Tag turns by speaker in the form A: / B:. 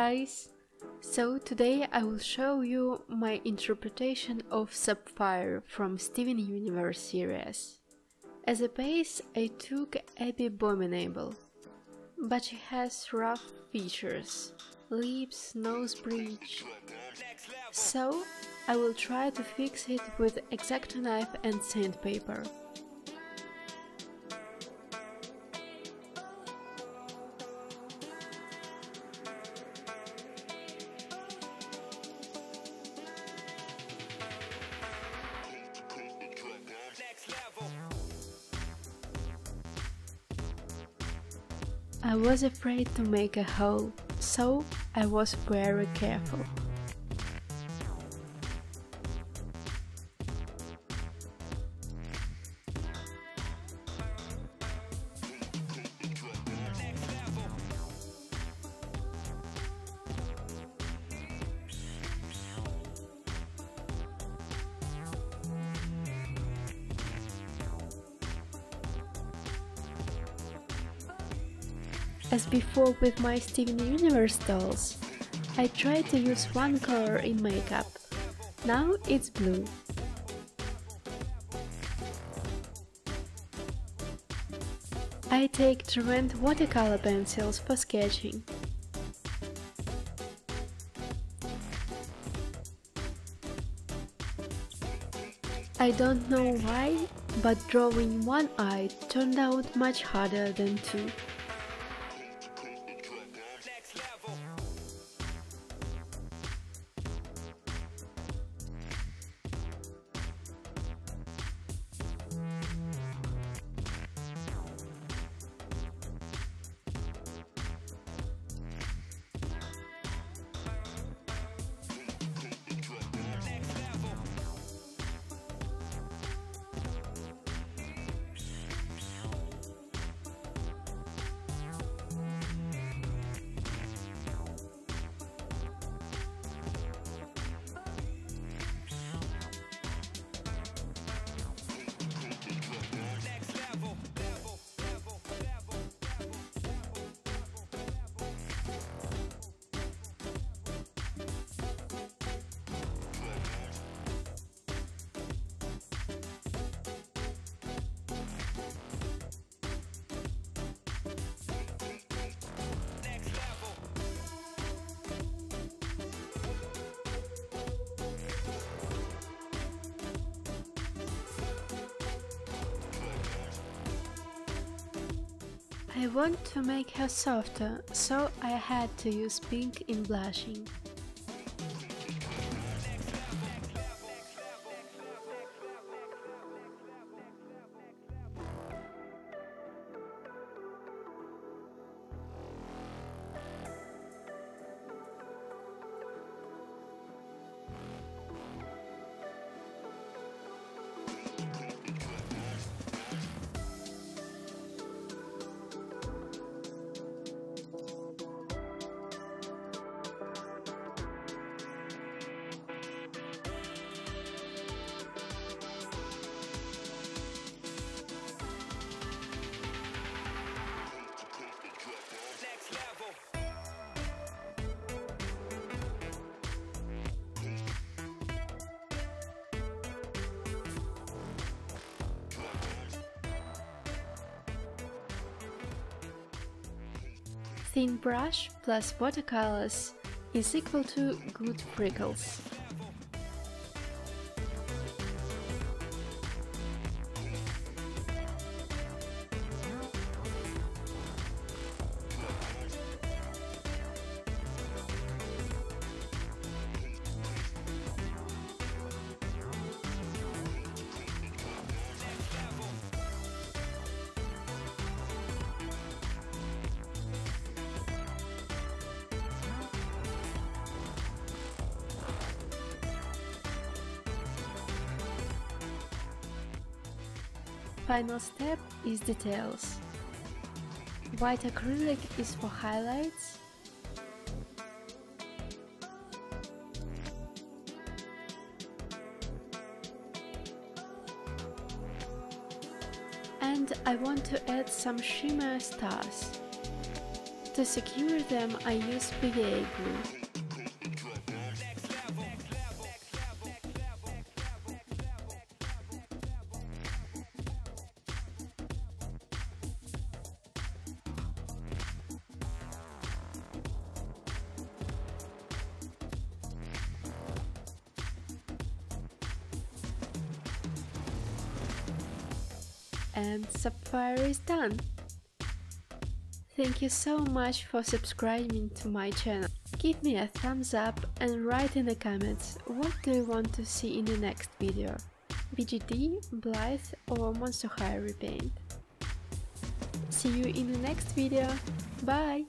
A: guys! So today I will show you my interpretation of Sapphire from Steven Universe series. As a base I took Abby Bominable, but she has rough features, lips, nose bridge, so I will try to fix it with X-Acto knife and sandpaper. I was afraid to make a hole, so I was very careful. As before with my Steven Universe dolls, I tried to use one color in makeup. Now it's blue. I take Trend watercolor pencils for sketching. I don't know why, but drawing one eye turned out much harder than two. I want to make her softer, so I had to use pink in blushing. Thin brush plus watercolors is equal to good freckles. Final step is details. White acrylic is for highlights. And I want to add some shimmer stars. To secure them, I use PVA glue. And Sapphire is done. Thank you so much for subscribing to my channel. Give me a thumbs up and write in the comments what do you want to see in the next video. BGD, Blythe or Monster High repaint. See you in the next video. Bye!